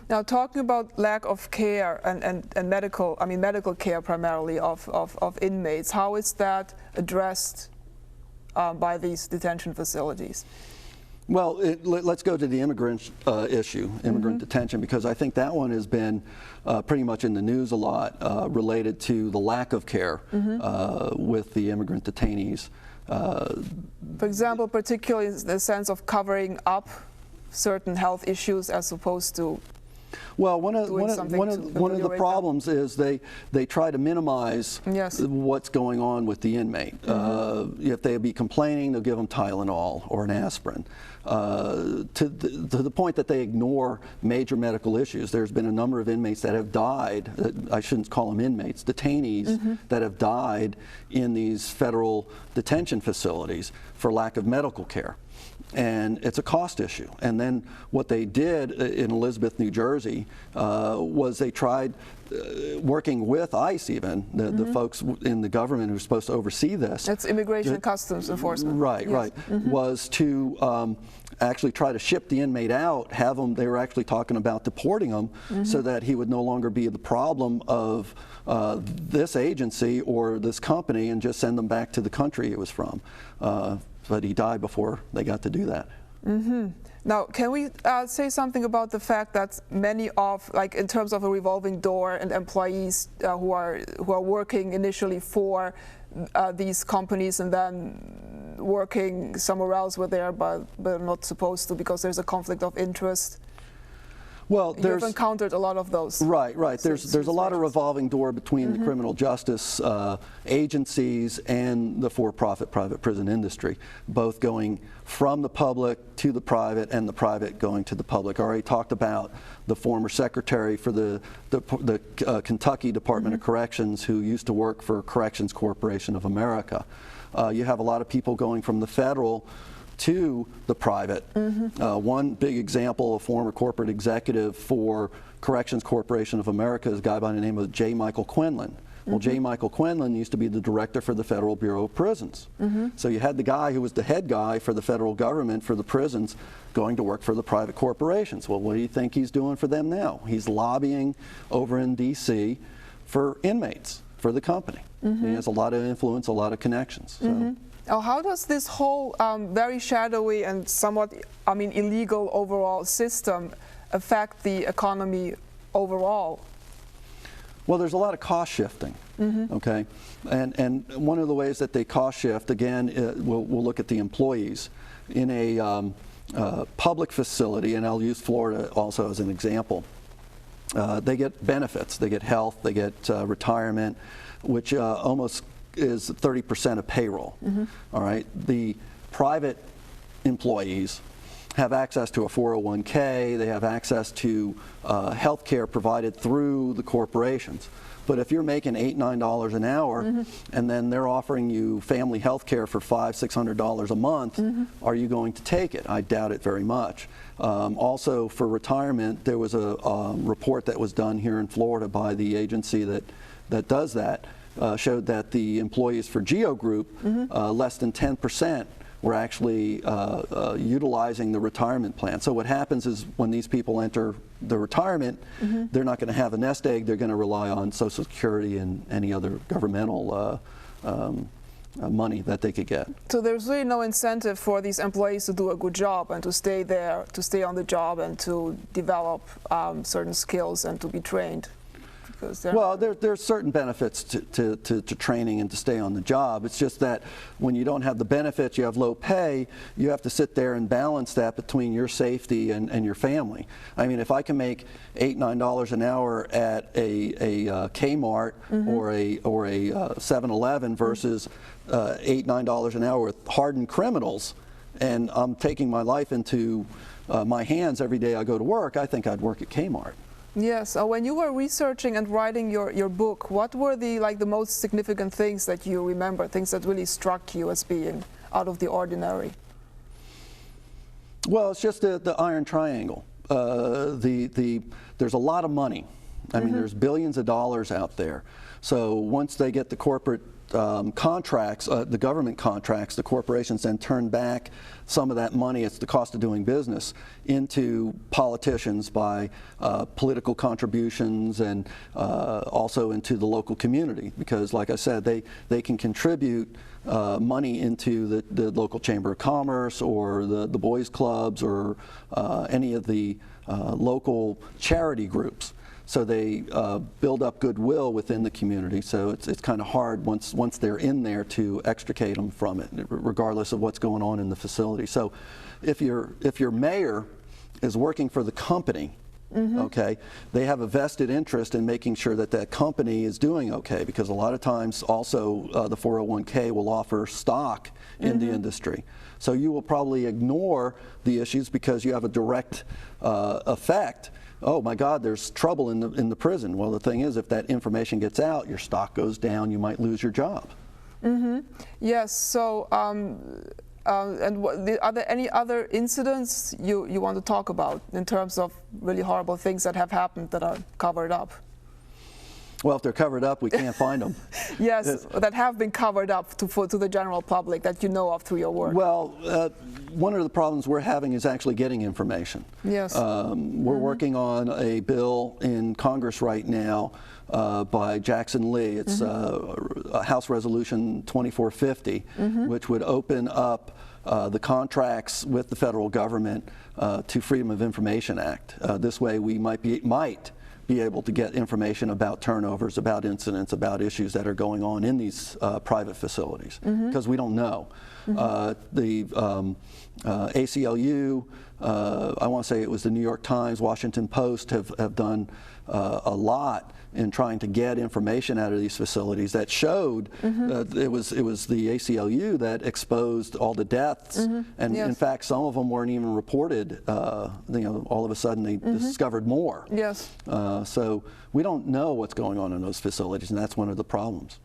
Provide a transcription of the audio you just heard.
Now, talking about lack of care and medical care primarily of inmates, how is that addressed by these detention facilities? Well, let's go to the immigrant issue, immigrant detention, because I think that one has been pretty much in the news a lot related to the lack of care with the immigrant detainees. For example, particularly in the sense of covering up certain health issues as opposed to well, one of the problems is they try to minimize what's going on with the inmate. If they be complaining, they'll give them Tylenol or an aspirin. To the point that they ignore major medical issues. There's been a number of inmates that have died, I shouldn't call them inmates, detainees that have died in these federal detention facilities for lack of medical care. And it's a cost issue. And then what they did in Elizabeth, New Jersey, was they tried working with ICE even, the folks in the government who are supposed to oversee this. That's Immigration and Customs Enforcement. Right, right. Was to actually try to ship the inmate out, have them, they were actually talking about deporting him so that he would no longer be the problem of this agency or this company and just send them back to the country he was from. But he died before they got to do that. Now, can we say something about the fact that many of, like in terms of a revolving door and employees who are working initially for these companies and then working somewhere else where they are but not supposed to because there's a conflict of interest? Well, you've encountered a lot of those. Right, right. There's a lot of revolving door between the criminal justice agencies and the for-profit private prison industry, both going from the public to the private and the private going to the public. I already talked about the former secretary for the Kentucky Department of Corrections who used to work for Corrections Corporation of America. You have a lot of people going from the federal to the private. One big example, a former corporate executive for Corrections Corporation of America is a guy by the name of J. Michael Quinlan. Well, J. Michael Quinlan used to be the director for the Federal Bureau of Prisons. So you had the guy who was the head guy for the federal government for the prisons going to work for the private corporations. Well, what do you think he's doing for them now? He's lobbying over in D.C. for inmates, for the company. He has a lot of influence, a lot of connections. So. How does this whole very shadowy and somewhat, illegal overall system affect the economy overall? Well, there's a lot of cost shifting, okay? And one of the ways that they cost shift, again, we'll look at the employees. In a public facility, and I'll use Florida also as an example, they get benefits. They get health, they get retirement, which almost is 30% of payroll. All right, the private employees have access to a 401k, they have access to health care provided through the corporations. But if you're making $8, $9 an hour and then they're offering you family health care for $500, $600 a month, are you going to take it? I doubt it very much. Also for retirement, there was a report that was done here in Florida by the agency that does that. Showed that the employees for Geo Group, less than 10% were actually utilizing the retirement plan. So what happens is when these people enter the retirement, they're not going to have a nest egg, they're going to rely on Social Security and any other governmental money that they could get. So there's really no incentive for these employees to do a good job and to stay there, to stay on the job and to develop certain skills and to be trained. Well, there's certain benefits to training and to stay on the job. It's just that when you don't have the benefits, you have low pay, you have to sit there and balance that between your safety and your family. I mean, if I can make $8, $9 an hour at a Kmart or a 7-Eleven versus $8, $9 an hour with hardened criminals, and I'm taking my life into my hands every day I go to work, I think I'd work at Kmart. Yes. When you were researching and writing your book, what were the most significant things that you remember, things that really struck you as being out of the ordinary? Well, it's just the iron triangle. There's a lot of money I mean, there's billions of dollars out there. So once they get the corporate contracts, the government contracts, the corporations then turn back some of that money, it's the cost of doing business, into politicians by political contributions and also into the local community. Because like I said, they can contribute money into the local Chamber of Commerce or the boys clubs or any of the local charity groups. So they build up goodwill within the community. So it's kind of hard once they're in there to extricate them from it, regardless of what's going on in the facility. So if your mayor is working for the company, okay, they have a vested interest in making sure that that company is doing okay, because a lot of times also the 401k will offer stock in the industry. So you will probably ignore the issues because you have a direct effect. Oh my God, there's trouble in the prison. Well, the thing is, if that information gets out, your stock goes down, you might lose your job. Yes, so and are there any other incidents you want to talk about in terms of really horrible things that have happened that are covered up? Well, if they're covered up, we can't find them. Yes, that have been covered up to the general public that you know of through your work. Well, one of the problems we're having is actually getting information. Yes. We're working on a bill in Congress right now by Jackson Lee. It's House Resolution 2450, which would open up the contracts with the federal government to Freedom of Information Act. This way we might be able to get information about turnovers, about incidents, about issues that are going on in these private facilities, because we don't know. The ACLU, I want to say it was the New York Times, Washington Post have done a lot in trying to get information out of these facilities that showed it was the ACLU that exposed all the deaths, and in fact some of them weren't even reported. All of a sudden they discovered more. Yes. So we don't know what's going on in those facilities, and that's one of the problems.